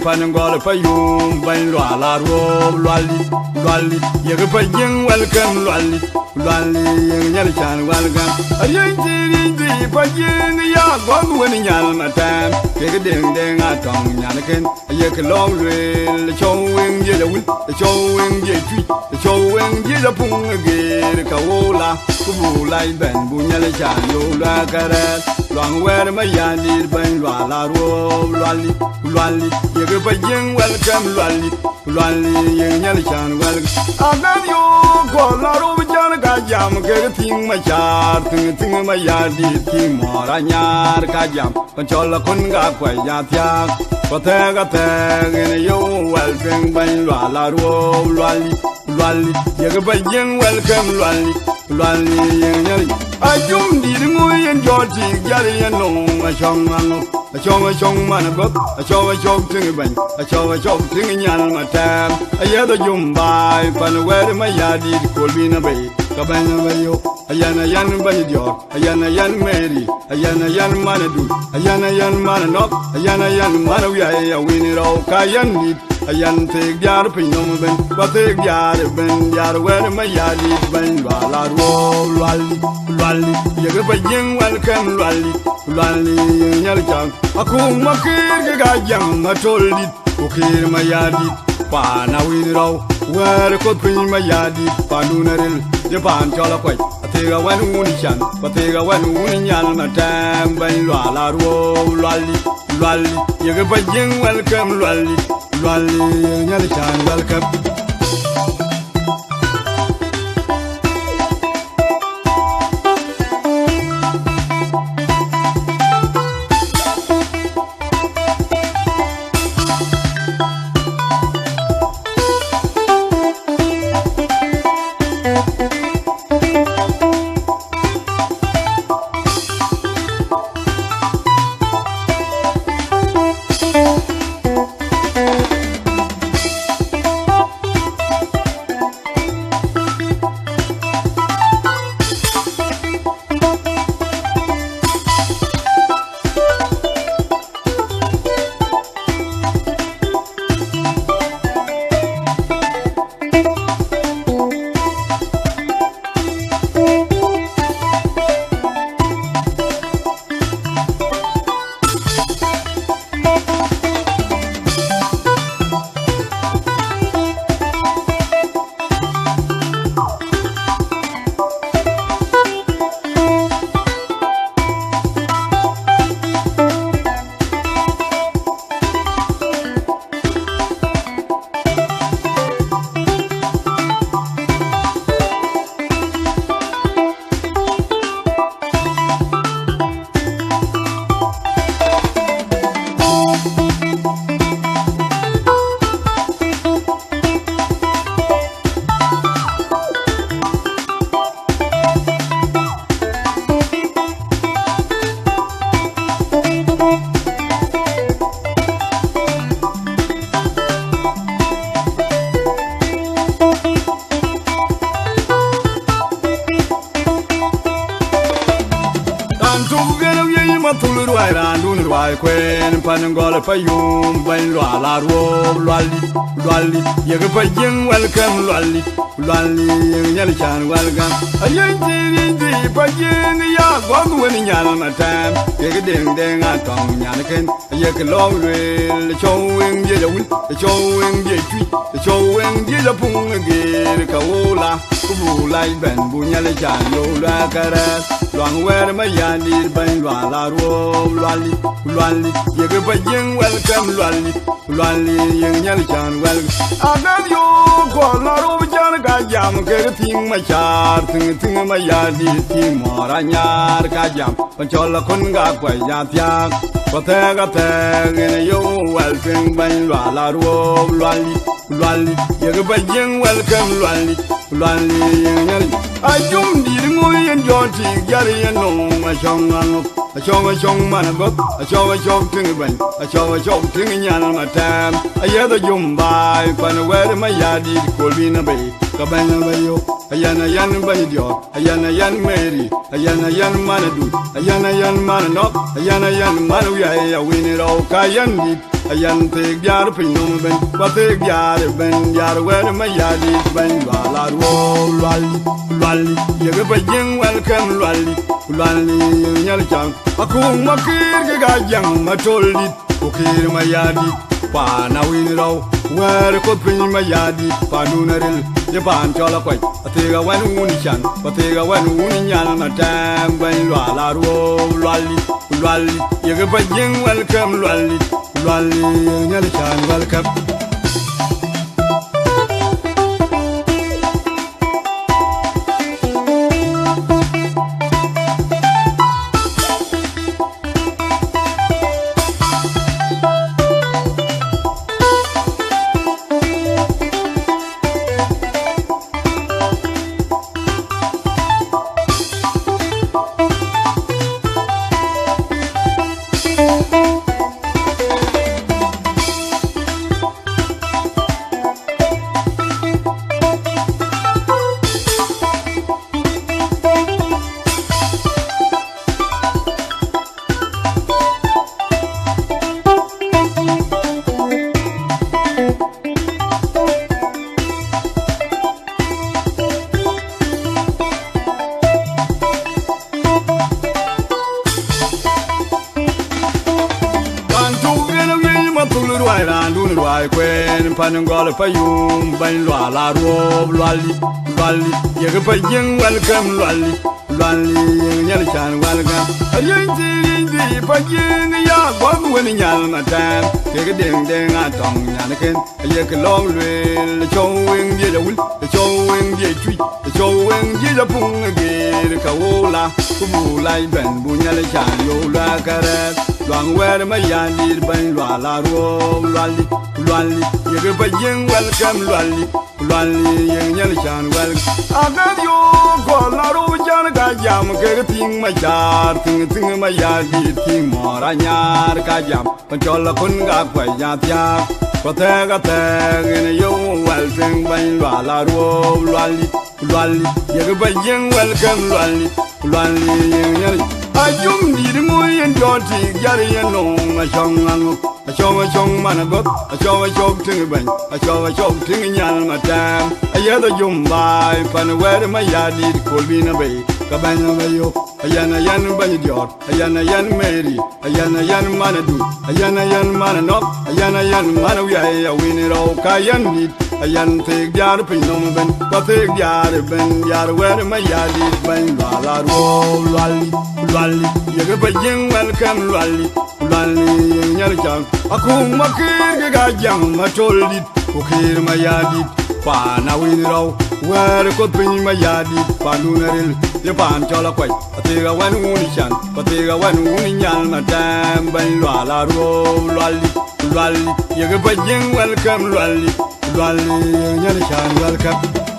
Panangol payum bain la ro lali yeg paying welcome lali nyal chan welcome ayen ti paying ya gon wen nyal matam ke deng atong nyal ken yeg long rel chowing ye la win chowing ye tui chowing ye la pung ge ka wola ku lai ben bu nyal chan yo la kara long wer ma ya ni bain la ro lali yeg paying welcome lali nyal chan welcome amen yo ko la ro jan ga jam ke ting ma char ting ma ya di ting mo ra nyar ka jam kon chol kon ga kwa ya thya ko the ga the ne yo welcome bain la ro lali yeg paying welcome lali nyal ayum di ngui en joti jari en no ma chong man got chong ting ban chong ting nyal ma tam ayada yum bai pan wer ma ya di ko bi na bai ka ban na yo ayana yan ban dior ayana yan meri ayana yan man du ayana yan man nok ayana yan man wi ya win ro ka yan ni ayan te gyar pin no ben ba te gyar ben yar wer ma ya di ban la ro lali yeg paying welcome lali nyal chang aku makir ga jang ma tolli ko kir ma ya di pa na win ro wer ko pin ma ya di pa nunarel je pan chola kwai te ga wan un chan ba te ga wan un nyal ma tam ban la ro lali yeg paying welcome lali nyal chan welcome Quen panangol payum bain la ro lali yeg paying welcome lali nyal chan welcome ayen ti paying ya gon wen nyal ma tam yeg deng atong nyal ken yeg long rel chowing ye la win chowing ye tui chowing ye la pung ge ka wola ku bu lai ben bu nyal chan yo la kara loang wer ma ya ni ben lwa la ro lwa li ye ge ba yin welcome lwa li yin nyal chan wel agan yo ko la ro jan ga jam ke ting ma char ting ma ya ni ting mo ra nyar ga jam pan chol la kun ga kwa ya tiak ko te ga te ne yo welcome ben la ro lwa li ye ge ba yin welcome lwa li yin nyal ayum di ngo yen joti gari yen no ma chong ang a chong man got a chong ting ban a chong ting nyal ma tam aya da yum bai pan wer ma ya di ko bi na bai ka ban na bai yo ayana yan bai dio ayana yan meri ayana yan man du ayana yan man no ayana yan man ya win ro ka yan di ayan te gyar pin no ben pa te gyar ben yar wer ma ya di ben la ro lwali ye ge ba yin welcome lwali nyal chang akung makir ge ga jang ma tolli ko kir ma ya di pa na win ro wer ko pin ma ya di pa nu naril ye ban chola kwai ate ga wan uni chan pa te ga wan uni nyal ma tam ben la ro lwali ye ge ba yin welcome lwali nyal chan welcome Quen pan ngol pa yum ban la ro lwali ye ge pa yin welcome lwali nyal chan welcome ayin ji pa yin ya gwan wen nyal ma tam ke ge deng a tong nyan ken ye ke long le chong wen ye ja wul chong wen ye chui chong wen ye ja pung ge ka wo la ku bu lai ben bu nyal chan yo la kara loang wer ma ya ni ban la ro lwali ye ge ba yin welcome lwali yin nyal chan wel agan yo ko la ro jan ga jam ke ting ma char ting ma ya di ting mo ra nyar ka jam pan chol la kun ga kwa ya tia ko te ga te ne yo welcome ban la ro lwali ye ge ba yin welcome lwali yin nyal ayum di mo yen joti gari yen no ma chong ang a chong man got a chong ting ban a chong ting nyal ma tam aya da yum bai pan wer ma ya di ko bi na bai ka ban na yo ayana yan ban diot ayana yan meri ayana yan man du ayana yan man no ayana yan man ya win ro ka yan di ayan te gyar pin no ben pa te gyar ben yar wer ma ya di ban la ro lwali ye ge ba yin welcome lwali nyal chang akung makir ge ga jang ma tolli ko kir ma ya di pa na win ro wer ko pin ma ya di pa nu naril ye pan chola kwai ate ga wan uni chan pa te ga wan uni nyal ma tam ban la ro lwali ye ge ba yin welcome lwali nyal chan welcome